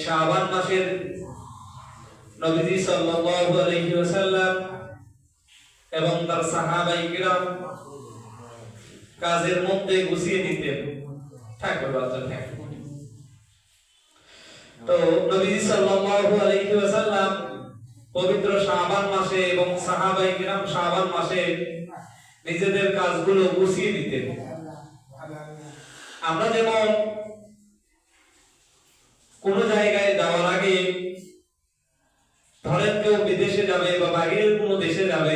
শাবান মাসের নবীজি সাল্লাল্লাহু আলাইহি ওয়াসাল্লাম এবং তার সাহাবায়ে কিরাম কাজের মধ্যে গুছিয়ে দিতেন। তো নবীজি সাল্লাল্লাহু আলাইহি ওয়াসাল্লাম পবিত্র শাবান মাসে এবং সাহাবায়ে কিরাম শাবান মাসে নিজেদের কাজগুলো গুছিয়ে দিতেন। আমরা যেমন কোন জায়গায় যাওয়ার আগে ধরেন কেউ বিদেশে যাবে বা বাইরের কোন দেশে যাবে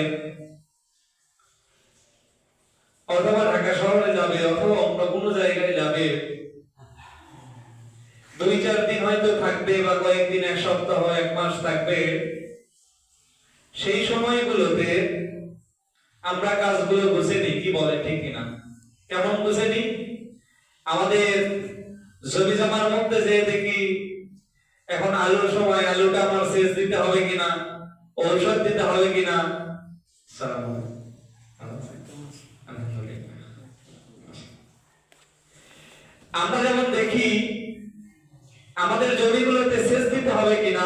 অথবা ঢাকা শহরে যাবে অথবা অন্য কোন জায়গায় যাবে, 2-4 দিন হয়তো থাকবে বা কয়েকদিন, এক সপ্তাহ, এক মাস থাকবে। সেই সময়গুলোতে আমরা কাজগুলো গুছিয়ে নিই, কি বলে ঠিক কিনা? কেমন গুছিয়ে নিই? আমাদের জমি জমার মধ্যে যে দেখি এখন আলুর সময় আলুটা আমার সেচ দিতে হবে কিনা, ঔষধ দিতে হবে কিনা। আমরা যেমন দেখি আমাদের জমিগুলোতে সেচ দিতে হবে কিনা,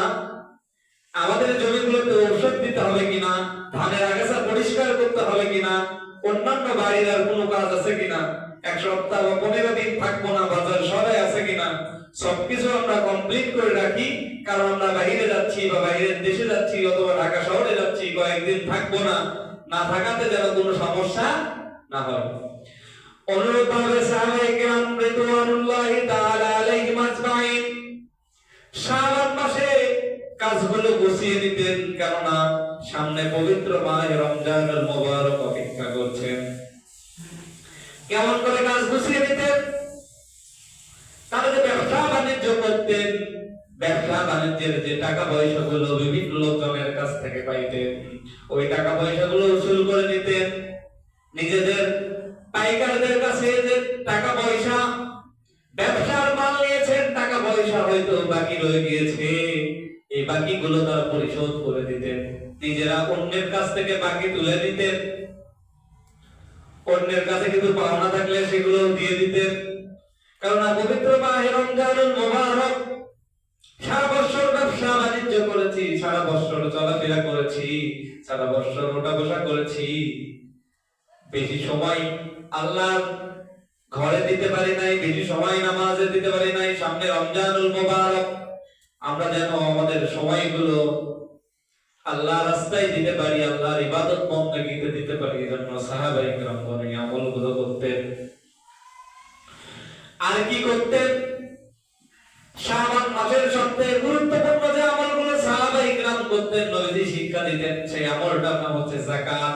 আমাদের জমিগুলোতে ঔষধ দিতে হবে কিনা, ধানের আগাছা পরিষ্কার করতে হবে কিনা, অন্যান্য বাড়ির আর কোনো কাজ আছে কিনা, এক সপ্তাহ বা 15 দিন থাকবো না, বাজার সবাই আছে কিনা, সবকিছু আমরা কমপ্লিট করে রাখি। কারণ আমরা বাইরে যাচ্ছি বা বাইরের দেশে যাচ্ছি অথবা ঢাকা শহরে যাচ্ছি, কয়েকদিন থাকবো না, না থাকাতে যেন কোনো সমস্যা না হয়। অনুরূপভাবে সাহাবায়ে কেরাম রিদওয়ানুল্লাহি তাআলা আলাইহিম আজমাইন শাবান মাসে কাজগুলো গুছিয়ে দিতেন, কেননা সামনে পবিত্র মাহে রমজানুল মুবারক অপেক্ষা করছেন। কেমন করে কাজ গুছিয়ে দিতেন? তারা যে ব্যবসা বাণিজ্য করতেন, ব্যবসা বাণিজ্যের যে টাকা পয়সাগুলো বিভিন্ন লোকজনের কাছ থেকে পাইতেন, ওই টাকা পয়সাগুলো উসুল করে নিতেন। নিজেদের পাইকারদের কাছে যে টাকা পয়সা ব্যবসার মাল নিয়েছেন, টাকা পয়সা হয়তো বাকি রয়ে গিয়েছে, এই বাকিগুলো তারা পরিশোধ করে দিতেন। নিজেরা অন্যের কাছ থেকে বাকি তুলে দিতেন, অন্যের কাছে কিন্তু পাওনা থাকলে সেগুলো দিয়ে দিতেন। কারণ পবিত্র মাহে রমজানুল মুবারক সারা বছর ব্যবসা বাণিজ্য করেছি, সারা বছর চলাফেরা করেছি, সারা বছর ওঠা বসা করেছি, বেশি সময় আল্লাহর ঘরে দিতে পারি নাই, বেশি সময় নামাজে দিতে পারি নাই। সামনে রমজানুল মুবারক, আমরা যেন আমাদের সময়গুলো আল্লাহর রাস্তায় দিতে পারি, আল্লাহর ইবাদত বন্দেগীতে দিতে পারি, এজন্য সাহাবায়ে কেরামগণ এই আমলগুলো করতেন। আর কি করতেন? শাবান মাসের সবচেয়ে গুরুত্বপূর্ণ যে আমলগুলো সাহাবায়ে কেরাম করতেন, নবীজি শিক্ষা দিতেন, সেই আমলটার নাম হচ্ছে যাকাত।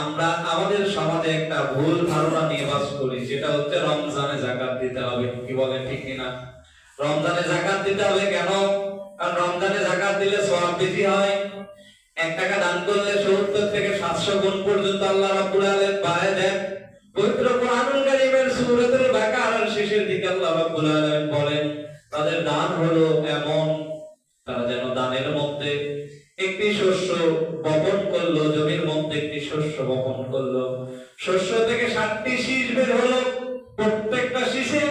আমরা আমাদের সমাজে একটা ভুল ধারণা নিয়ে বাস করি, সেটা হচ্ছে রমজানে যাকাত দিতে হবে। কি বলেন ঠিক কিনা? রমজানে যাকাত দিতে হবে কেন? কারণ রমজানে যাকাত দিলে সওয়াব বেশি হয়। 1 টাকা দান করলে 70 থেকে 700 গুণ পর্যন্ত আল্লাহ রাব্বুল আলামিন বাড়ায় দেন। পবিত্র কোরআনুল কারীমের সূরাতুল বাকারার শেষের দিকে আল্লাহ রাব্বুল আলামিন বলেন, তাদের দান হলো এমন, তারা যেন দানের মধ্যে একটি শস্য বপন করলো, জমির মধ্যে একটি শস্য বপন করলো, শস্য থেকে 7টি শীষ বের হলো, প্রত্যেকটা শীষে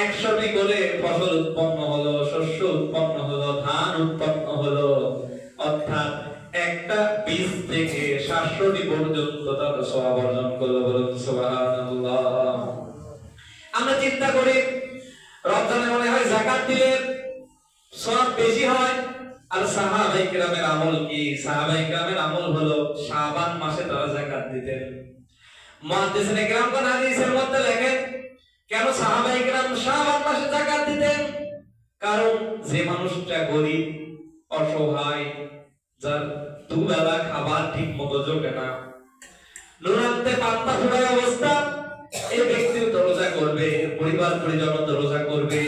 100টি করে ফসল উৎপন্ন হলো, শস্য উৎপন্ন হলো, ধান উৎপন্ন হলো। অর্থাৎ একটা বীজ থেকে 700টি পর্যন্ত তারা সওয়াব অর্জন করলো। বলুন সুবহানাল্লাহ। আমরা চিন্তা করি রমজানে মনে হয় যাকাত দিলে সওয়াব বেশি হয়, আর সাহাবায়ে কেরামের আমল কি? সাহাবায়ে কেরামের আমল হলো শাবান মাসে তারা যাকাত দিতেন। মুহাদ্দিসিনে কেরামগণ হাদিসের মধ্যে লেখেন, কেন সাহাবায়ে কেরাম শাবান মাসে যাকাত দিতেন? কারণ যে মানুষটা গরিব, অসহায়, যার দুবেলা খাবার ঠিক মতো জোটে না, নুরান্তে পান্তা ফুরায় অবস্থা, এই ব্যক্তি তো রোজা করবে, পরিবার পরিজন তো রোজা করবে,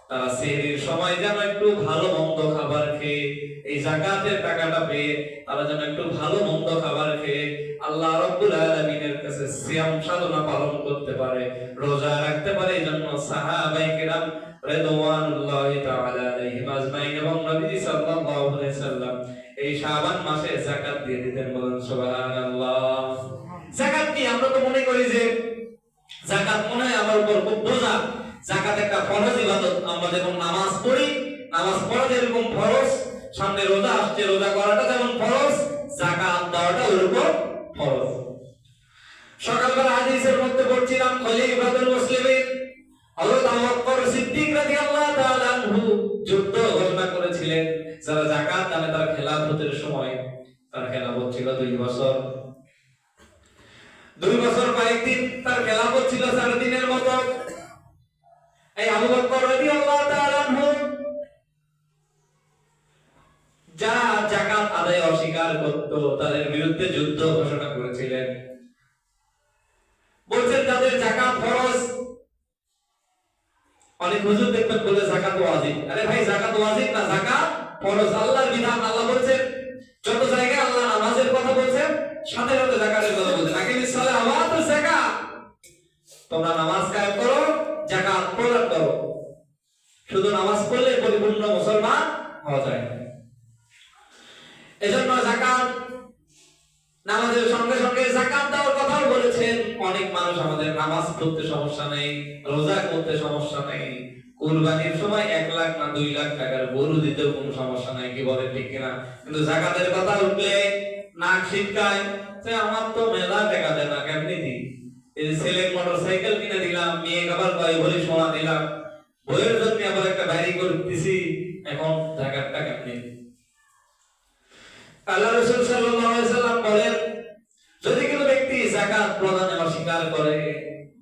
তারা সেহরির সময় যেন একটু ভালো মন্দ খাবার খেয়ে, এই যাকাতের টাকাটা পেয়ে তারা যেন একটু ভালো মন্দ খাবার খেয়ে আল্লাহ রাব্বুল আলামিনের কাছে সিয়াম সাধনা পালন করতে পারে, রোজা রাখতে পারে। এজন্য সাহাবায়ে কেরাম রিদওয়ানুল্লাহি তাআলা আলাইহিম আজমাইন এবং নবী সাল্লাল্লাহু আলাইহি সাল্লাম এই শাবান মাসে যাকাত দিয়ে দিতেন। বলুন সুবহানাল্লাহ। যাকাত কি? আমরা তো মনে করি যে যাকাত মনে হয় আমার উপর খুব বোঝা, যাকাত একটা ফরজ ইবাদত। আমরা যখন নামাজ পড়ি, নামাজ পড়া যেরকম ফরজ, সামনে রোজা আসছে, রোজা করাটা যেমন ফরজ, যাকাত দেওয়াটা ওরকম ফরজ। সকালবেলা হাদিসের মধ্যে পড়ছিলাম খলিফাতুল মুসলিমিন হযরত আবু বকর সিদ্দিক রাদিয়াল্লাহু তাআলা আনহু যুদ্ধ ঘোষণা করেছিলেন, যারা যাকাত দানে তার খেলাফতের সময়, তার খেলাফত ছিল 2 বছর। 2 বছর কয়েকদিন তার খেলাফত ছিল 4 দিনের মতো। এই আবু বকর রাদিয়াল্লাহু তাআলা আনহু যারা যাকাত আদায় অস্বীকার করত তাদের বিরুদ্ধে যুদ্ধ ঘোষণা করেছিলেন। বলছেন যাদের যাকাত ফরজ, অনেক হুজুর দেখবেন বলে যাকাত ওয়াজিব। আরে ভাই, যাকাত ওয়াজিব না, যাকাত ফরজ, আল্লাহর বিধান। আল্লাহ বলেন যত জায়গায় আল্লাহ নামাজের কথা বলেন সাথে সাথে যাকাতের কথা বলেন, আকিমিস সালাহ ওয়া আতুজ যাকাত, তোমরা নামাজ কায়েম করো, যাকাত প্রদান করো। শুধু নামাজ পড়লে পরিপূর্ণ মুসলমান হওয়া যায় না। এজন্য যাকাত, নামাজের সঙ্গে সঙ্গে যাকাত দেওয়ার কথাও বলেছেন। অনেক মানুষ আমাদের নামাজ পড়তে সমস্যা নেই, রোজা করতে সমস্যা নেই, কুরবানির সময় 1 লাখ না 2 লাখ টাকার গরু দিতেও কোনো সমস্যা নাই, কি বলে ঠিক কিনা? কিন্তু যাকাতের কথা উঠলে নাক ছিটকায়, যে আমার তো মেলা টাকা দেয় না, কেমনি দিই? এই ছেলে মোটরসাইকেল কিনে দিলাম, মেয়ে আবার কয় ভরি সোনা দিলাম, বইয়ের জন্য আবার একটা বাড়ি করতেছি, এখন যাকাতটা কেমনি? আল্লাহ রাসূল সাল্লাল্লাহু আলাইহি সাল্লাম বলেন, যদি কোনো ব্যক্তি যাকাত প্রদানে অস্বীকার করে,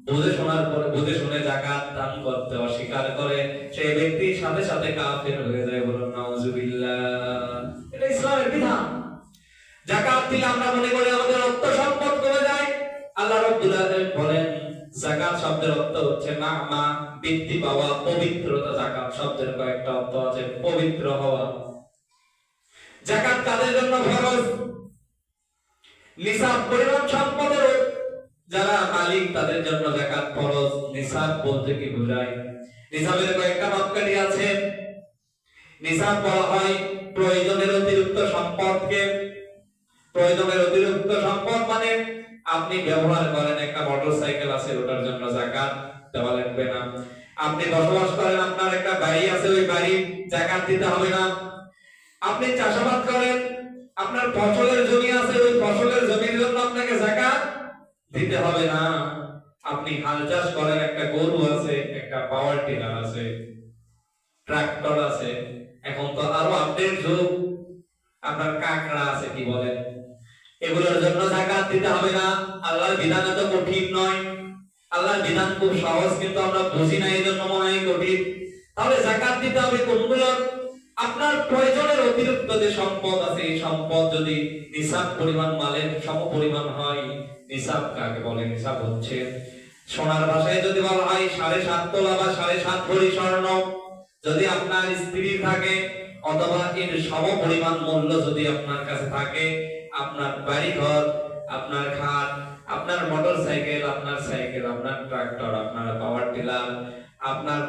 বুঝে শোনার পরে বুঝে শুনে যাকাত দান করতে অস্বীকার করে, সেই ব্যক্তি সাথে সাথে কাফের হয়ে যায়। বলুন নাউজুবিল্লাহ। এটা ইসলামের বিধান। যাকাত দিলে আমরা মনে করি আমাদের অর্থ সম্পদ কমে যায়। আল্লাহ রাব্বুল আলামিন বলেন, যাকাত শব্দের অর্থ হচ্ছে নামা, বৃদ্ধি পাওয়া, পবিত্রতা। যাকাত শব্দের কয়েকটা অর্থ আছে, পবিত্র হওয়া। যাকাত কাদের জন্য ফরজ? নিসাব পরিমাণ সম্পদের যারা মালিক তাদের জন্য যাকাত ফরজ। নিসাব বলতে কি বোঝায়? নিসাবের কয়েকটা মাপকাঠি আছে। নিসাব বলা হয় প্রয়োজনের অতিরিক্ত সম্পদকে। প্রয়োজনের অতিরিক্ত সম্পদ মানে আপনি ব্যবহার করেন, একটা মোটরসাইকেল আছে, ওটার জন্য যাকাত দেওয়া লাগবে না। আপনি বসবাস করেন, আপনার একটা বাড়ি আছে, ওই বাড়ির যাকাত দিতে হবে না। আপনি চাষাবাদ করেন, আপনার ফসলের জমি আছে, ওই ফসলের জমির জন্য আপনাকে যাকাত দিতে হবে না। আপনি হাল চাষ করেন, একটা গরু আছে, একটা পাওয়ার টিলার আছে, ট্রাক্টর আছে, এখন তো আরো আপডেট যুগ, আপনার কাকড়া আছে, কি বলেন, এগুলোর জন্য যাকাত দিতে হবে না। আল্লাহর বিধান এত কঠিন নয়, আল্লাহর বিধান খুব সহজ, কিন্তু আমরা বুঝি না, এই জন্য মনে হয় কঠিন। তাহলে যাকাত দিতে হবে কোনগুলোর? আপনার প্রয়োজনের অতিরিক্ত যে সম্পদ আছে, এই সম্পদ যদি নিসাব পরিমাণ মালের সম পরিমাণ হয়। নিসাব কাকে বলে? নিসাব হচ্ছে সোনার ভাষায় যদি বলা হয় 7.5 তোলা বা 7.5 ভরি স্বর্ণ যদি আপনার স্ত্রী থাকে, অথবা এর সম পরিমাণ মূল্য যদি আপনার কাছে থাকে, আপনার বাড়ি ঘর, আপনার খাট, আপনার মোটরসাইকেল, আপনার সাইকেল, আপনার ট্রাক্টর, আপনার পাওয়ার টিলার, আপনার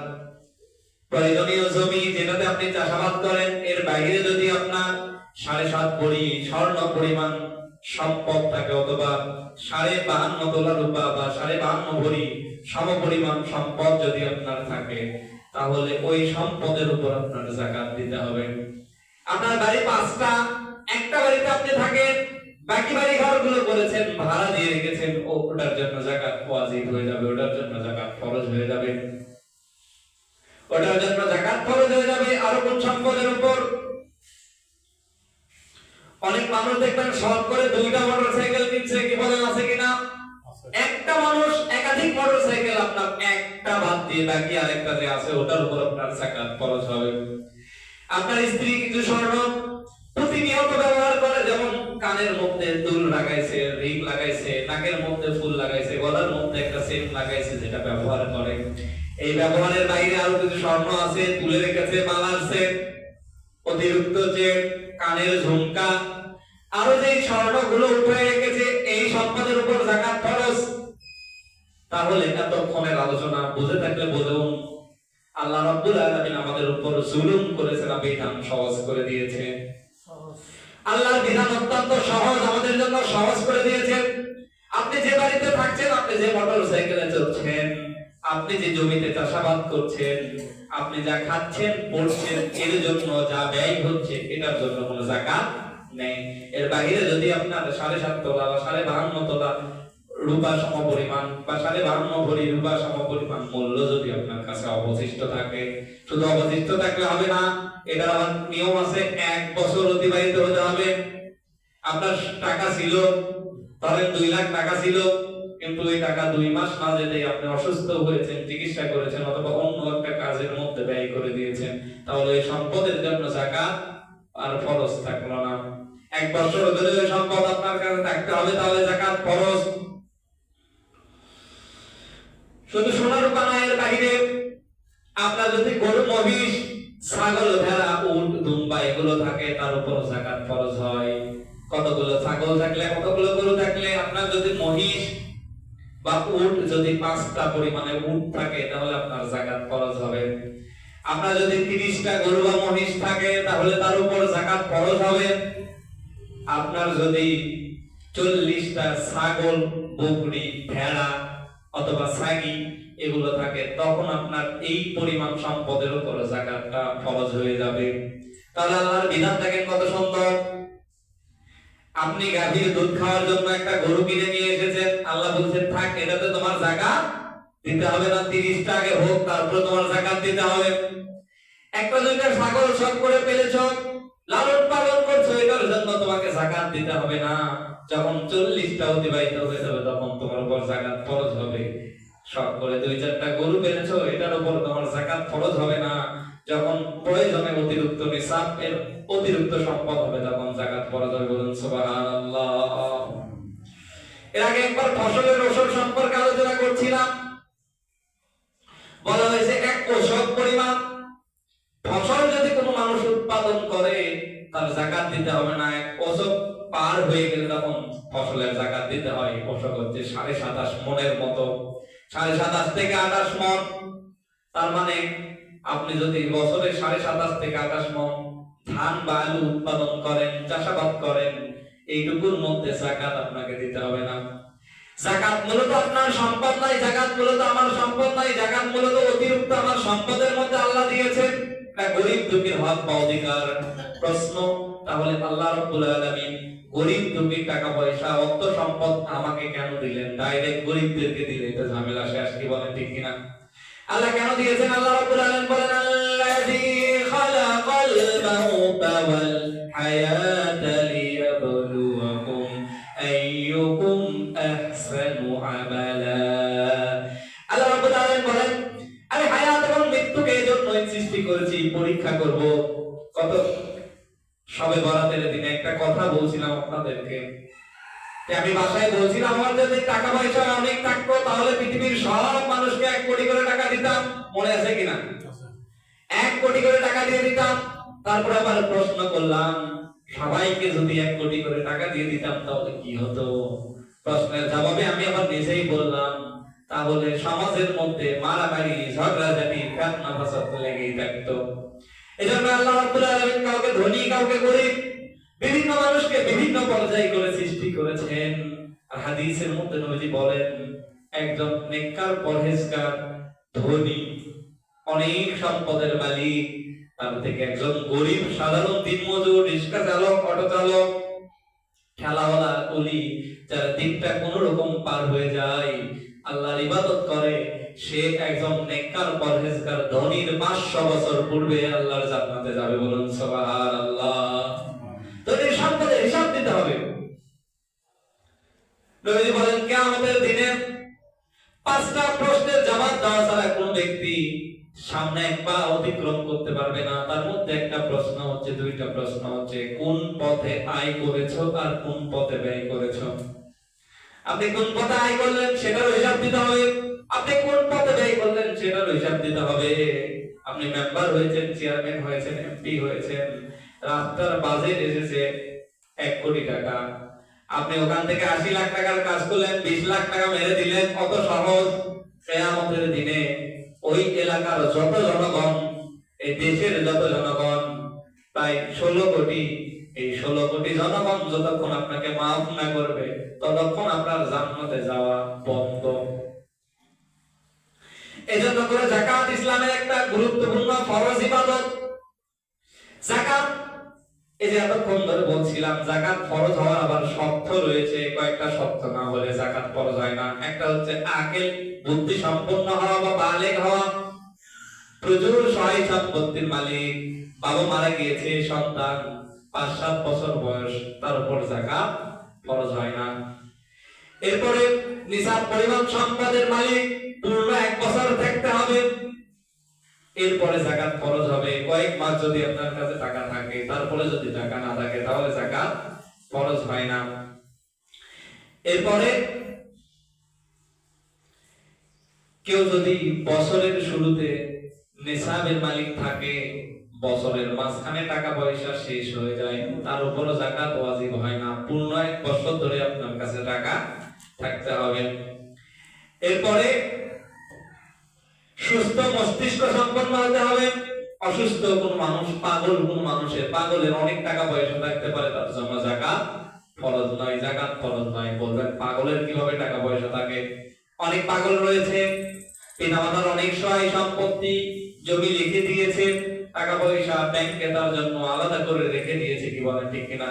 প্রয়োজনীয় জমি যেটাতে আপনি চাষাবাদ করেন, এর বাইরে যদি আপনার 7.5 ভরি স্বর্ণ পরিমাণ সম্পদ থাকে, অথবা 52.5 তোলা রূপা বা 52.5 ভরি সম পরিমাণ সম্পদ যদি আপনার থাকে, তাহলে ওই সম্পদের উপর আপনার যাকাত দিতে হবে। আপনার বাড়ি 5টা, একটা বাড়িতে আপনি থাকেন, বাকি বাড়ি ঘরগুলো করেছেন, ভাড়া দিয়ে রেখেছেন, ওটার জন্য যাকাত ওয়াজিব হয়ে যাবে, ওটার জন্য যাকাত ফরজ হয়ে যাবে, ওটার জন্য যাকাত ফরজ হয়ে যাবে। আর কোন সম্পদের উপর? অনেক মানুষ দেখবেন শখ করে 2টা মোটরসাইকেল কিনছে, কি বলেন, আছে কিনা? একটা মানুষ একাধিক মোটরসাইকেল, আপনার একটা বাদ দিয়ে বাকি আরেকটা যে আছে ওটার উপর আপনার যাকাত ফরজ হবে। আপনার স্ত্রী কিছু স্বর্ণ প্রতিনিয়ত ব্যবহার করে, যেমন কানের মধ্যে দুল লাগাইছে, রিং লাগাইছে, নাকের মধ্যে ফুল লাগাইছে, গলার মধ্যে একটা সেট লাগাইছে, যেটা ব্যবহার করে। এই ব্যবহারের বাইরে আরো কিছু স্বর্ণ আছে, তুলে রেখেছে, মালার সেট, অতিরিক্ত যে কানের ঝুমকা, আরো যে স্বর্ণগুলো উঠে রেখেছে, এই সম্পদের উপর যাকাত ফরজ। তাহলে এতক্ষণের আলোচনা বুঝে থাকলে বুঝুন, আল্লাহ রাব্বুল আলামিন আমাদের উপর জুলুম করেছেন, বিধান সহজ করে দিয়েছে। আল্লাহর বিধান অত্যন্ত সহজ, আমাদের জন্য সহজ করে দিয়েছেন। আপনি যে বাড়িতে থাকছেন, আপনি যে মোটরসাইকেলে চড়ছেন, আপনি যে জমিতে চাষাবাদ করছেন, আপনি যা খাচ্ছেন পড়ছেন, এর জন্য যা ব্যয় হচ্ছে এটার জন্য কোনো যাকাত নেই। এর বাইরে যদি আপনার 7.5 তোলা বা 52 তোলা রূপা সমপরিমাণ বা 52 ভরি রূপা সমপরিমাণ মূল্য যদি আপনার কাছে অবশিষ্ট থাকে, শুধু অবশিষ্ট থাকলে হবে না, এটার আবার নিয়ম আছে। 1 বছর অতিবাহিত হতে হবে। আপনার টাকা ছিল, ধরেন 2 লাখ টাকা ছিল, কিন্তু এই টাকা 2 মাস না যেতেই আপনি অসুস্থ হয়েছেন, চিকিৎসা করেছেন অথবা অন্য একটা কাজের মধ্যে ব্যয় করে দিয়েছেন, তাহলে এই সম্পদের জন্য যাকাত আর ফরজ থাকলো না। 1 বছর ধরে ওই সম্পদ আপনার কাছে থাকতে হবে, তাহলে যাকাত ফরজ। শুধু সোনা রূপা না, এর বাইরে আপনার যদি গরু, মহিষ, ছাগল, ভেড়া, উট, দুম্বা এগুলো থাকে, তার উপর যাকাত ফরজ হয়। কতগুলো ছাগল থাকলে, কতগুলো গরু থাকলে, আপনার যদি মহিষ বা উট যদি 5টা পরিমাণে উট থাকে, তাহলে আপনার যাকাত ফরজ হবে। আপনার যদি 30টা গরু বা মহিষ থাকে, তাহলে তার উপর যাকাত ফরজ হবে। আপনার যদি 40টা ছাগল, বকরি, ভেড়া অথবা ছাগি এগুলো থাকে, তখন আপনার এই পরিমাণ সম্পদের উপর যাকাতটা ফরজ হয়ে যাবে। তাহলে আল্লাহর বিধান দেখেন কত সুন্দর। আপনি গাভীর দুধ খাওয়ার জন্য একটা গরু কিনে নিয়ে এসেছেন, আল্লাহ বলছেন থাক, এটাতে তোমার যাকাত দিতে হবে না, 30টা আগে হোক, তারপরে তোমার যাকাত দিতে হবে। একটা 2টা ছাগল শখ করে পেলেছো, লালন পালন করছো, এটার জন্য তোমাকে যাকাত দিতে হবে না। যখন 40টা অতিবাহিত হয়ে যাবে, তখন তোমার উপর যাকাত ফরজ হবে। শখ করে 2-4টা গরু পেলেছো, এটার উপর তোমার যাকাত ফরজ হবে না। যখন প্রয়োজনে অতিরিক্ত নিসাব এর অতিরিক্ত সম্পদ হবে, তখন যাকাত ফরজ হবে। বলুন সুবহানাল্লাহ। এর আগে একবার ফসলের ওষুধ সম্পর্কে আলোচনা করছিলাম। বলা হয়েছে 1 ওষুধ পরিমাণ ফসল যদি কোনো মানুষ উৎপাদন করে, তার যাকাত দিতে হবে না। 1 ওষুধ পার হয়ে গেলে তখন ফসলের যাকাত দিতে হয়। ওষুধ হচ্ছে 27.5 মনের মতো, 27.5 থেকে 28 মন। তার মানে আপনি যদি বছরে 27.5 থেকে 28 মন ধান বা আলু উৎপাদন করেন, চাষাবাদ করেন, এইটুকুর মধ্যে যাকাত আপনাকে দিতে হবে না। যাকাত মূলত আপনার সম্পদ নয়, যাকাত মূলত আমার সম্পদ নয়, যাকাত মূলত অতিরিক্ত আমার সম্পদের মধ্যে আল্লাহ দিয়েছেন। এটা গরীব দুঃখীর হক বা অধিকার। প্রশ্ন, তাহলে আল্লাহ রাব্বুল আলামিন গরীব দুঃখীর টাকা পয়সা, অর্থ সম্পদ আমাকে কেন দিলেন? ডাইরেক্ট গরীবদেরকে দিলে এটা ঝামেলা শেষ, কি বলেন ঠিক কিনা? আল্লাহ কেন দিয়েছেন? আল্লাহ রাব্বুল আলামিন বলেন, আল্লাযী খালাকাল মাউতা ওয়াল হায়াতা লিয়াবলুয়াকুম আইয়ুকুম আহসানু আমালা। আল্লাহ রাব্বুল আলামিন বলেন, আমি হায়াত এবং মৃত্যুকে এজন্যই সৃষ্টি করেছি, পরীক্ষা করব। কত সবে বরাতের দিনে একটা কথা বলছিলাম আপনাদেরকে, আমি বাসায় বলছিলাম আমার যদি টাকা পয়সা অনেক থাকতো, তাহলে পৃথিবীর সব মানুষকে 1 কোটি করে টাকা দিতাম। মনে আছে কিনা? 1 কোটি করে টাকা দিয়ে দিতাম। তারপরে আবার প্রশ্ন করলাম, সবাইকে যদি 1 কোটি করে টাকা দিয়ে দিতাম, তাহলে কি হতো? প্রশ্নের জবাবে আমি আবার নিজেই বললাম, তাহলে সমাজের মধ্যে মারামারি, ঝগড়াঝাটি, ফিতনা ফাসাদ লেগেই থাকতো। এজন্য আল্লাহ রাব্বুল আলামিন কাউকে ধনী, কাউকে গরীব, বিভিন্ন মানুষকে বিভিন্ন পর্যায়ে করে সৃষ্টি করেছেন। আর হাদিসের মধ্যে নবীজি বলেন, একজন নেককার, পরহেজগার, ধনী, অনেক সম্পদের মালিক, তার থেকে একজন গরীব, সাধারণ দিনমজুর, রিক্সা চালক, অটো চালক, ঠেলাওয়ালা, কুলি, যার দিনটা কোনো রকম পার হয়ে যায়, আল্লাহর ইবাদত করে, সে একজন নেককার, পরহেজগার, ধনীর 500 বছর পূর্বে আল্লাহর জান্নাতে যাবে। বলুন সুবহানাল্লাহ। ধনীর সম্পদের হিসাব দিতে হবে। নবীজি বলেন, কিয়ামতের দিনে 5টা প্রশ্নের জবাব দেওয়া ছাড়া কোন ব্যক্তি সামনে 1 পা অতিক্রম করতে পারবে না। তার মধ্যে একটা প্রশ্ন হচ্ছে, 2টা প্রশ্ন হচ্ছে, কোন পথে আয় করেছো আর কোন পথে ব্যয় করেছো। আপনি কোন পথে আয় করলেন সেটারও হিসাব দিতে হবে, আপনি কোন পথে ব্যয় করলেন সেটারও হিসাব দিতে হবে। আপনি মেম্বার হয়েছেন, চেয়ারম্যান হয়েছেন, এমপি হয়েছেন, রাস্তার বাজেট এসেছে 1 কোটি টাকা, আপনি ওখান থেকে 80 লাখ টাকার কাজ করলেন, 20 লাখ টাকা মেরে দিলেন, কত সহজ। কিয়ামতের দিনে ওই এলাকার যত জনগণ, এই দেশের যত জনগণ, প্রায় 16 কোটি, এই 16 কোটি জনগণ যতক্ষণ আপনাকে মাফ না করবে, ততক্ষণ আপনার জান্নাতে যাওয়া বন্ধ। এজন্য করে যাকাত ইসলামের একটা গুরুত্বপূর্ণ ফরজ ইবাদত। যাকাত, এই যে এতক্ষণ ধরে বলছিলাম যাকাত ফরজ হওয়ার আবার শর্ত রয়েছে, কয়েকটা শর্ত না হলে যাকাত ফরজ হয় না। একটা হচ্ছে আকিল, বুদ্ধি সম্পন্ন হওয়া বা বালেগ হওয়া, প্রচুর সহায় সম্পত্তির মালিক, বাবা মারা গিয়েছে, সন্তান 5-7 বছর বয়স, তার উপর যাকাত ফরজ হয় না। এরপরে নিসাব পরিমাণ সম্পদের মালিক, পূর্ণ 1 বছর থাকতে হবে, এরপরে যাকাত ফরজ হবে। কয়েক মাস যদি আপনার কাছে টাকা থাকে, তারপরে যদি টাকা না থাকে, তাহলে যাকাত ফরজ হয় না। এরপরে কেউ যদি বছরের শুরুতে নিসাবের মালিক থাকে, বছরের মাঝখানে টাকা পয়সা শেষ হয়ে যায়, তার উপরও যাকাত ওয়াজিব হয় না। পূর্ণ 1 বছর ধরে আপনার কাছে টাকা থাকতে হবে। এরপরে সুস্থ মস্তিষ্ক সম্পন্ন হতে হবে। অসুস্থ কোন মানুষ, পাগল কোন মানুষের, পাগলের অনেক টাকা পয়সা থাকতে পারে, তার জন্য যাকাত ফরজ নয়। যাকাত ফরজ নয়। বলবেন পাগলের কিভাবে টাকা পয়সা থাকে? অনেক পাগল রয়েছে, পিতামাতার অনেক সহায় সম্পত্তি, জমি লিখে দিয়েছে, টাকা পয়সা ব্যাংকে তার জন্য আলাদা করে রেখে দিয়েছে, কি বলেন ঠিক কিনা?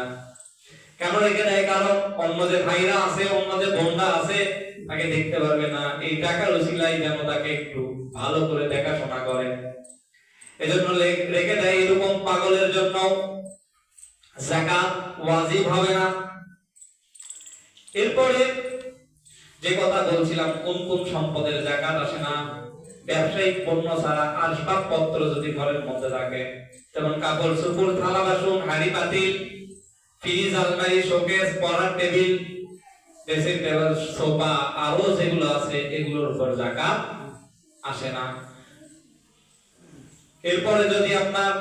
কেন রেখে দেয়? কারণ অন্য যে ভাইরা আছে, অন্য যে বোনরা আছে, তাকে দেখতে পারবে না, এই টাকার উসিলায় যেন তাকে একটু ভালো করে দেখাশোনা করে, এজন্য রেখে দেয়। এরকম পাগলের জন্য যাকাত ওয়াজিব হবে না। এরপরে যে কথা বলছিলাম, কোন কোন সম্পদের যাকাত আসে না? ব্যবসায়িক পণ্য ছাড়া আসবাবপত্র যদি ঘরের মধ্যে থাকে, যেমন কাপড় চোপড়, থালা বাসন, হাঁড়ি পাতিল, ফ্রিজ, আলমারি, শোকেস, পড়ার টেবিল, ড্রেসিং টেবিল, সোফা, আরো যেগুলো আছে, এগুলোর উপর যাকাত আসে না। এরপরে যদি আপনার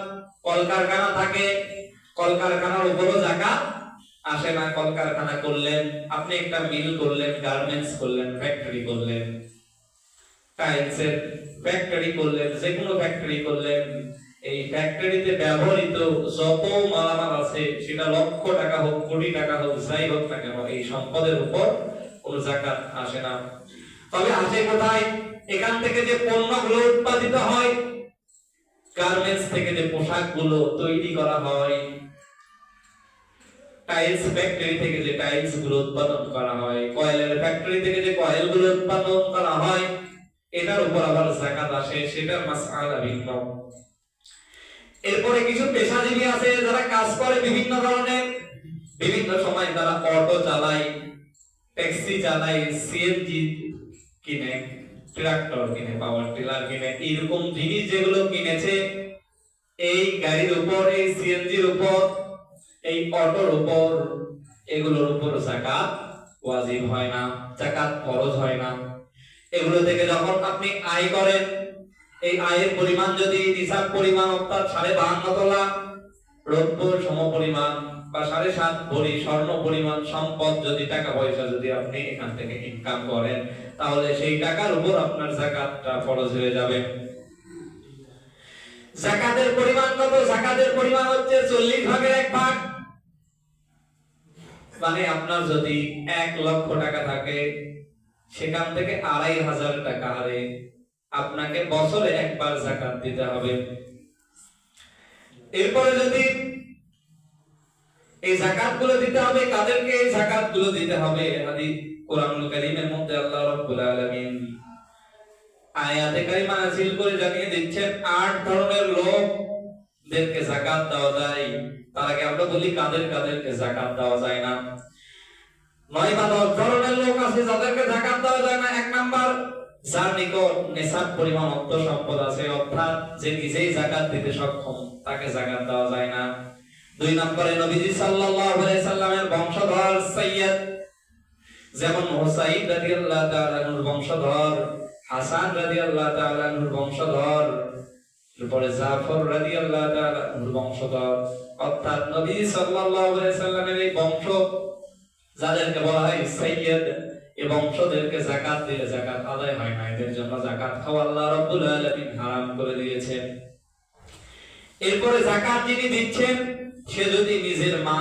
কলকারখানা থাকে, কলকারখানার উপরও যাকাত আসে না। কলকারখানা করলেন, আপনি একটা মিল করলেন, গার্মেন্টস করলেন, ফ্যাক্টরি করলেন, টাইলসের ফ্যাক্টরি করলেন, যে কোনো ফ্যাক্টরি করলেন, এই ফ্যাক্টরিতে ব্যবহৃত যত মালামাল আছে, সেটা লক্ষ টাকা হোক, কোটি টাকা হোক, যাই হোক না কেন, এই সম্পদের উপর কোনো যাকাত আসে না। তবে আসে কোথায়? এখান থেকে যে পণ্যগুলো উৎপাদিত হয়, গার্মেন্টস থেকে যে পোশাকগুলো তৈরি করা হয়, টাইলস ফ্যাক্টরি থেকে যে টাইলস গুলো উৎপাদন করা হয়, কয়েলের ফ্যাক্টরি থেকে যে কয়েল গুলো উৎপাদন করা হয়, এটার উপর আবার যাকাত আসে, সেটার মাসআলা ভিন্ন। এরপরে কিছু পেশাজীবী আছে যারা কাজ করে বিভিন্ন ধরনের, বিভিন্ন সময় তারা অটো চালায়, ট্যাক্সি চালায়, সিএনজি কিনে, ট্রাক্টর কিনে, পাওয়ার টিলার কিনে, এরকম জিনিস যেগুলো কিনেছে, এই গাড়ির উপর, এই সিএনজির উপর, এই অটোর উপর, এগুলোর উপর যাকাত ওয়াজিব হয় না, যাকাত ফরজ হয় না। এগুলো থেকে যখন আপনি আয় করেন, এই আয়ের পরিমাণ যদি নিসাব পরিমাণ, অর্থাৎ 52.5 তোলা রৌপ্য সম পরিমাণ বা 7.5 ভরি স্বর্ণ পরিমাণ সম্পদ, যদি টাকা পয়সা যদি আপনি এখান থেকে ইনকাম করেন, তাহলে সেই টাকার উপর আপনার যাকাতটা ফরজ হয়ে যাবে। যাকাতের পরিমাণ কত? যাকাতের পরিমাণ হচ্ছে 40 ভাগের 1 ভাগ। মানে আপনার যদি 1 লক্ষ টাকা থাকে, সেখান থেকে 2,500 টাকা হারে আপনাকে বছরে একবার যাকাত দিতে হবে। এরপরে যদি এই যাকাতগুলো দিতে হবে, কাদেরকে এই যাকাতগুলো দিতে হবে? হাদিস কোরআনুল কারীমের মধ্যে আল্লাহ রাব্বুল আলামিন আয়াতে কারিমা নাযিল করে জানিয়ে দিচ্ছেন 8 ধরনের লোকদেরকে যাকাত দেওয়া যায়। তার আগে আমরা বলি কাদেরকে যাকাত দেওয়া যায় না। 9 বা 10 ধরনের লোক আছে যাদেরকে যাকাত দেওয়া যায় না। 1 নাম্বার, যার নিকট নিসাব পরিমাণ অর্থ সম্পদ আছে, অর্থাৎ যে নিজেই যাকাত দিতে সক্ষম, তাকে যাকাত দেওয়া যায় না। 2 নম্বরে নবীজি সাল্লাল্লাহু আলাইহি সাল্লামের বংশধর সাইয়্যিদ, যেমন হুসাইন রাদিয়াল্লাহু তাআলা আনহুর বংশধর, হাসান রাদিয়াল্লাহু তাআলা আনহুর বংশধর, এরপরে জাফর রাদিয়াল্লাহু তাআলা আনহুর বংশধর, অর্থাৎ নবী সাল্লাল্লাহু আলাইহি সাল্লামের এই বংশ যাদেরকে বলা হয় সাইয়্যিদ, এই বংশদেরকে যাকাত দিলে যাকাত আদায় হয় না, এদের জন্য যাকাত খাওয়া আল্লাহ রাব্বুল আলামিন হারাম করে দিয়েছেন। এরপরে যাকাত যিনি দিচ্ছেন, সে যদি নিজের মা,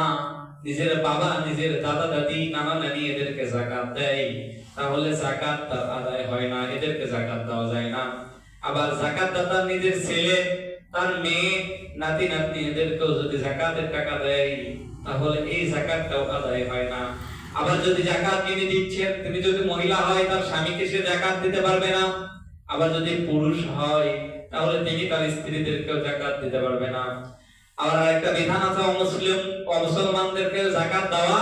নিজের বাবা, নিজের দাদা দাদি, নানা নানি এদেরকে যাকাত দেয়, তাহলে যাকাত তার আদায় হয় না, এদেরকে যাকাত দেওয়া যায় না। আবার যাকাত দাতা নিজের ছেলে, তার মেয়ে, নাতি নাতনি এদেরকেও যদি যাকাতের টাকা দেয় তাহলে এই যাকাতটাও আদায় হয় না। আবার যদি যাকাত যিনি দিচ্ছেন তিনি যদি মহিলা হয় তার স্বামীকে সে যাকাত দিতে পারবে না। আবার যদি পুরুষ হয় তাহলে তিনি তার স্ত্রীদেরকেও যাকাত দিতে পারবে না। আবার আরেকটা বিধান আছে, অমুসলমানদেরকে যাকাত দেওয়া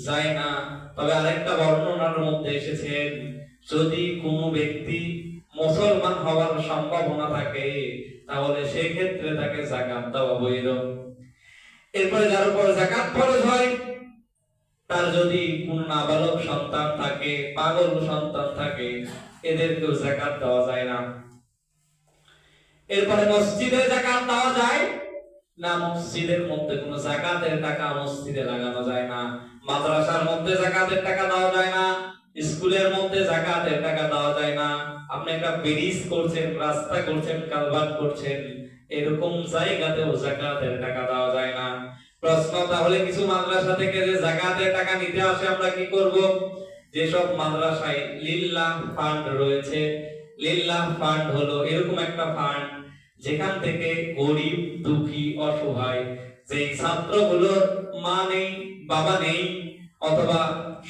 যায় না। তবে আরেকটা বর্ণনার মধ্যে এসেছে যদি কোনো ব্যক্তি মুসলমান হওয়ার সম্ভাবনা থাকে তাহলে সেই ক্ষেত্রে তাকে যাকাত দেওয়া বৈধ। এরপরে যার উপর যাকাত ফরজ হয় তার যদি কোন নাবালক সন্তান থাকে, পাগল সন্তান থাকে, এদেরকেও যাকাত দেওয়া যায় না। এরপরে মসজিদে যাকাত দেওয়া যায় না, মসজিদের মধ্যে কোনো যাকাতের টাকা মসজিদে লাগানো যায় না। মাদ্রাসার মধ্যে যাকাতের টাকা দেওয়া যায় না, স্কুলের মধ্যে যাকাতের টাকা দেওয়া যায় না। আপনি একটা ব্রিজ করছেন, রাস্তা করছেন, কালভার্ট করছেন, এরকম জায়গাতেও যাকাতের টাকা দেওয়া যায় না। প্রশ্ন, তাহলে কিছু মাদ্রাসা থেকে যে যাকাতের টাকা নিতে আসে আমরা কি করব? যেসব মাদ্রাসায় লিল্লাহ ফান্ড রয়েছে, লিল্লাহ ফান্ড হলো এরকম একটা ফান্ড যেখান থেকে গরিব, দুঃখী, অসহায় যে ছাত্রগুলোর মা নেই, বাবা নেই, অথবা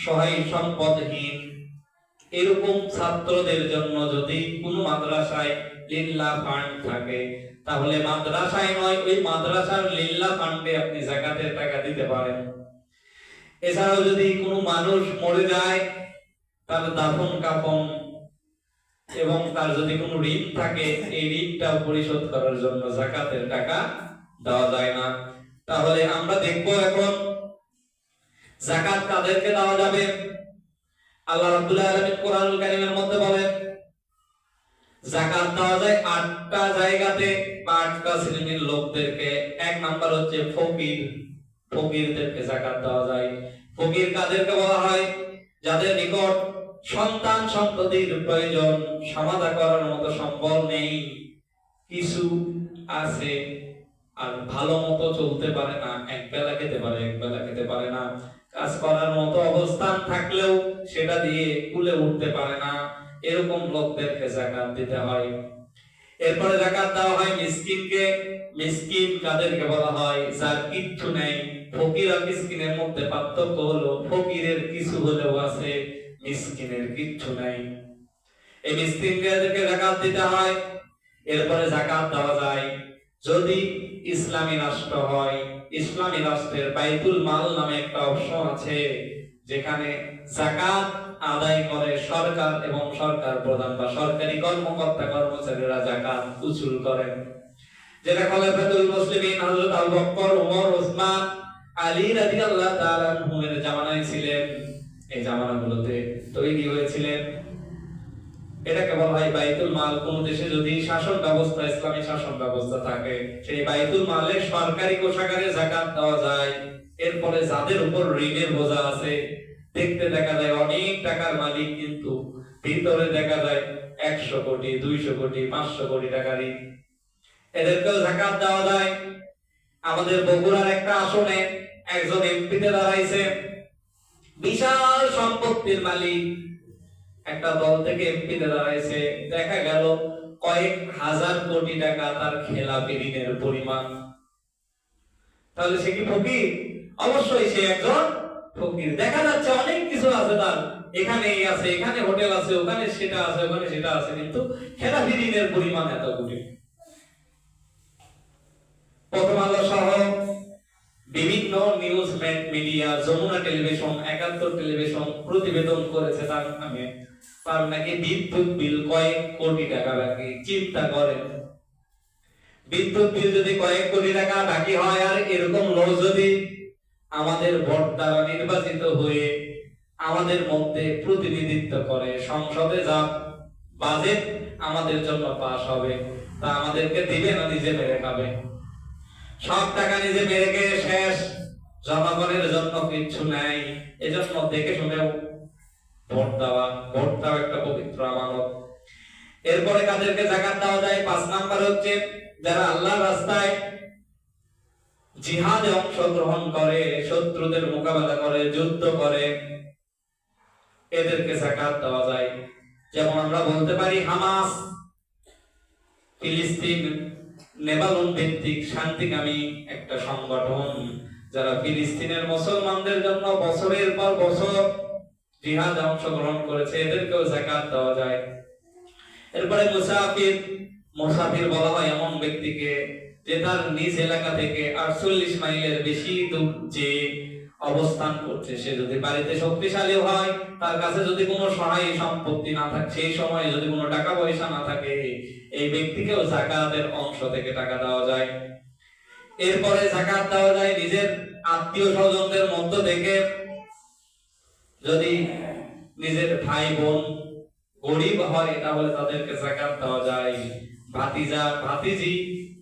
সহায় সম্পদহীন, এরকম ছাত্রদের জন্য যদি কোনো মাদ্রাসায় লিল্লাহ ফান্ড থাকে তাহলে মাদ্রাসায় নয়, ওই মাদ্রাসার লিল্লাহ ফান্ডে আপনি যাকাতের টাকা দিতে পারেন। এছাড়াও যদি কোনো মানুষ মরে যায় তার দাফন কাফন এবং তার যদি কোনো ঋণ থাকে এই ঋণটা পরিশোধ করার জন্য যাকাতের টাকা দেওয়া যায় না। তাহলে আমরা দেখব এখন যাকাত কাদেরকে দেওয়া যাবে। আল্লাহ রাব্বুল আলামিন কোরআনুল কারীমের মধ্যে বলেন যাকাত দেওয়া যায় 8টা জায়গাতে বা 8টা শ্রেণীর লোকদেরকে। এক নাম্বার হচ্ছে ফকির, ফকিরদেরকে যাকাত দেওয়া যায়। ফকির কাদেরকে বলা হয়? যাদের নিকট সন্তান সন্ততির প্রয়োজন, সমাধা করার মতো সম্বল নেই, কিছু আছে আর ভালো মতো চলতে পারে না, এক বেলা খেতে পারে, এক বেলা খেতে পারে না, কাজ করার মতো অবস্থান থাকলেও সেটা দিয়ে কুলে উঠতে পারে না, এরকম লোকদেরকে যাকাত দিতে হয়। এরপরে যাকাত দেওয়া হয় মিসকিনকে। মিসকিন কাদেরকে বলা হয়? যার কিচ্ছু নেই। ফকির আর মিসকিনের মধ্যে পার্থক্য হলো ফকিরের কিছু হলেও আছে, মিসকিনের কিচ্ছু নাই। এই মিসকিনদেরকে যাকাত দিতে হয়। এরপরে যাকাত দেওয়া যায় যদি ইসলামী রাষ্ট্র হয়। ইসলামী রাষ্ট্রের বাইতুল মাল নামে একটা অপশন আছে যেখানে যাকাত আদায় করে সরকার এবং সরকার প্রধান বা সরকারি কর্মকর্তা কর্মচারীরা যাকাত উসুল করেন। যেটা খলিফাতুল মুসলিমিন হযরত আবু বকর, ওমর, ওসমান, আলী রাদিয়াল্লাহু তাআলা আনহুমের জামানায় ছিলেন। এই জামানাগুলোতে তৈরি হয়েছিলেন। এটাকে বলা হয় বাইতুল মাল। কোন দেশে যদি শাসন ব্যবস্থা, ইসলামী শাসন ব্যবস্থা থাকে, সেই বাইতুল মালে সরকারি কোষাগারে যাকাত দেওয়া যায়। এরপরে যাদের উপর ঋণের বোঝা আছে, দেখতে দেখা যায় অনেক টাকার মালিক, কিন্তু ভিতরে দেখা যায় 100 কোটি, 200 কোটি, 500 কোটি টাকা ঋণ, এদেরকেও যাকাত দেওয়া যায়। আমাদের বগুড়ার একটা আসনে একজন এমপিতে দাঁড়াইছে, বিশাল সম্পত্তির মালিক, একটা দল থেকে এমপিতে দাঁড়াইছে, দেখা গেল কয়েক হাজার কোটি টাকা তার খেলাপি ঋণের পরিমাণ। তাহলে সে কি ফকির? অবশ্যই সে একজন ফকির। দেখা যাচ্ছে অনেক কিছু আছে তার, এখানে এই আছে, এখানে হোটেল আছে, ওখানে সেটা আছে, ওখানে সেটা আছে, কিন্তু খেলাপি ঋণের পরিমাণ এত কোটি। প্রথম আলো সহ বিভিন্ন news media, Jamuna television, 71 television প্রতিবেদন করেছে তার নামে। তার নাকি বিদ্যুৎ বিল কয়েক কোটি টাকা বাকি। চিন্তা করেন, বিদ্যুৎ বিল যদি কয়েক কোটি টাকা বাকি হয়, আর এরকম লোক যদি আমাদের ভোট দ্বারা নির্বাচিত হয়ে আমাদের মধ্যে প্রতিনিধিত্ব করে, সংসদে যা বাজেট আমাদের জন্য পাস হবে তা আমাদেরকে দিবে না নিজে মেরে খাবে? সব টাকা নিজে মেরে খেয়ে শেষ, জনগণের জন্য কিচ্ছু নাই। এজন্য দেখে শুনে ভোট দেওয়া। ভোটটাও একটা পবিত্র আমানত। এরপরে কাদেরকে যাকাত দেওয়া যায়? 5 নাম্বার হচ্ছে যারা আল্লাহর রাস্তায় জিহাদে অংশগ্রহণ করে, শত্রুদের মোকাবেলা করে, যুদ্ধ করে, এদেরকে যাকাত দেওয়া যায়। যেমন আমরা বলতে পারি হামাস, ফিলিস্তিন নেবালন ভিত্তিক শান্তিকামী একটা সংগঠন, যারা ফিলিস্তিনের মুসলমানদের জন্য বছরের পর বছর জিহাদে অংশগ্রহণ করেছে, এদেরকেও যাকাত দেওয়া যায়। এরপরে মুসাফির বলা হয় এমন ব্যক্তিকে যে তার নিজ এলাকা থেকে 48 মাইলের বেশি দূর যে অবস্থান করছে। সে যদি বাড়িতে শক্তিশালী হয়, তার কাছে যদি কোনো সহায় সম্পত্তি না থাকে, সেই সময়ে যদি কোনো টাকা পয়সা না থাকে, এই ব্যক্তিকেও যাকাতের অংশ থেকে টাকা দেওয়া যায়। এরপরে যাকাত দেওয়া যায় নিজের আত্মীয় স্বজনদের মধ্য থেকে। যদি নিজের ভাই বোন গরিব হয় তাহলে তাদেরকে যাকাত দেওয়া যায়। ভাতিজা ভাতিজি,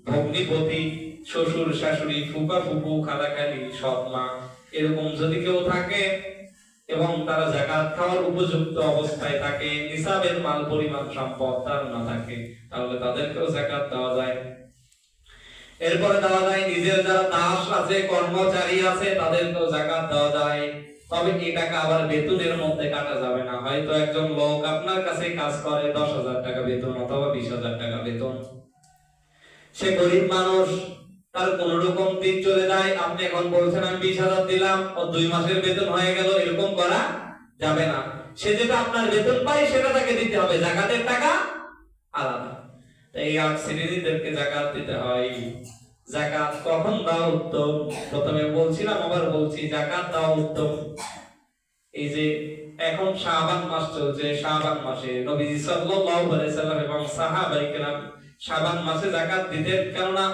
ভগ্নিপতি, শ্বশুর শাশুড়ি, ফুফা ফুফু, খালা খালি, সৎ মা, এরকম যদি কেউ থাকে এবং তারা যাকাত খাওয়ার উপযুক্ত অবস্থায় থাকে, নিসাবের মাল পরিমাণ সম্পদ তার না থাকে, তাহলে তাদেরকেও যাকাত দেওয়া যায়। এরপরে দেওয়া যায় নিজের যারা দাস আছে, কর্মচারী আছে, তাদেরকেও যাকাত দেওয়া যায়। তবে এই টাকা আবার বেতনের মধ্যে কাটা যাবে না। হয়তো একজন লোক আপনার কাছে কাজ করে 10,000 টাকা বেতন অথবা 20,000 টাকা বেতন, সে গরিব মানুষ, তার কোন রকম দিন চলে যায়, আপনি এখন বলছেন আমি 20,000 দিলাম, ও 2 মাসের বেতন হয়ে গেল, এরকম করা যাবে না। সে যেটা আপনার বেতন পায় সেটা তাকে দিতে হবে, যাকাতের টাকা আলাদা। এই 8 শ্রেণীদেরকে যাকাত দিতে হয়। যাকাত কখন দেওয়া উত্তম? প্রথমে বলছিলাম, আবার বলছি, যাকাত দেওয়া উত্তম এই যে এখন শাবান মাস চলছে, শাবান মাসে নবীজি সাল্লাল্লাহু আলাইহি সাল্লাম এবং সাহাবায়ে কেরাম শাবান মাসে যাকাত দিতেন। কেননা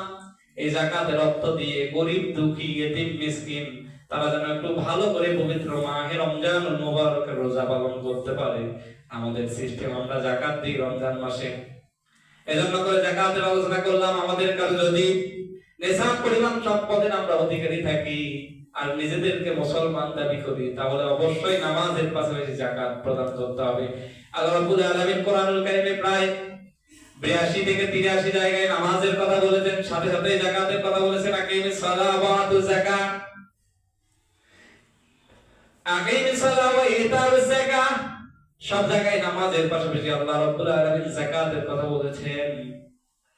এই যাকাতের অর্থ দিয়ে গরিব দুঃখী ইতিম মিসকিন তারা যেন একটু ভালো করে পবিত্র মাহে রমজানুল মুবারকের রোজা পালন করতে পারে। আমাদের সিস্টেম, আমরা যাকাত দিই রমজান মাসে। এজন্য করে যাকাতের আলোচনা করলাম। আমাদের কাছে যদি নিসাব পরিমাণ সম্পদের আমরা অধিকারী থাকি আর নিজেদেরকে মুসলমান দাবি করি, তাহলে অবশ্যই নামাজের পাশাপাশি যাকাত প্রদান করতে হবে। আল্লাহ রাব্বুল আলামিন কোরআনুল কারীমে প্রায় 82 থেকে 83 জায়গায় নামাজের কথা বলেছেন, সাথে সাথে যাকাতের কথা বলেছেন। আকিমিস সালাহ ওয়া আতুজ যাকাত, আকিমিস সালাহ ওয়া ইতাউজ যাকাত, সব জায়গায় নামাজের পাশাপাশি আল্লাহ রাব্বুল আলামিন যাকাতের কথা বলেছেন।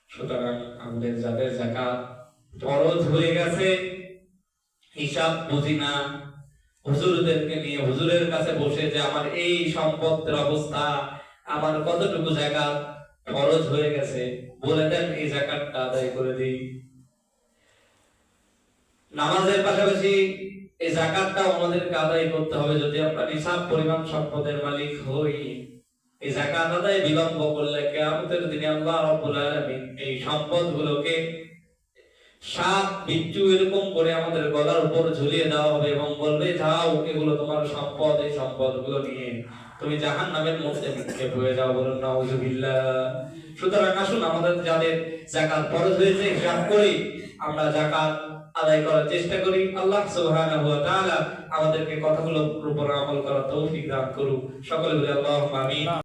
সুতরাং আমাদের যাদের যাকাত ফরজ হয়ে গেছে, হিসাব বুঝি না, হুজুরদেরকে নিয়ে হুজুরের কাছে বসে যে আমার এই সম্পদের অবস্থা, আমার কতটুকু যাকাত ফরজ হয়ে গেছে বলে দেন, এই যাকাতটা আদায় করে দিই। নামাজের পাশাপাশি এই যাকাতটাও আমাদেরকে আদায় করতে হবে। যদি আমরা নিসাব পরিমাণ সম্পদের মালিক হই, এই যাকাত আদায় বিলম্ব করলে কিয়ামতের দিনে আল্লাহ রাব্বুল আলামিন এই সম্পদগুলোকে সাপ বিচ্ছু এরকম করে আমাদের গলার উপর ঝুলিয়ে দেওয়া হবে এবং বলবে, যাও, এগুলো তোমার সম্পদ, এই সম্পদগুলো নিয়ে তুমি জাহান্নামের মধ্যে নিক্ষেপ হয়ে যাও। বলুন নাউযুবিল্লাহ। সুতরাং আসুন আমাদের যাদের যাকাত ফরজ হয়েছে হিসাব করি, আমরা যাকাত আদায় করার চেষ্টা করি। আল্লাহ সুবহানাহু ওয়া তাআলা আমাদেরকে কথাগুলোর উপর আমল করার তৌফিক দান করুন। সকলে বলি আল্লাহুম্মা আমিন।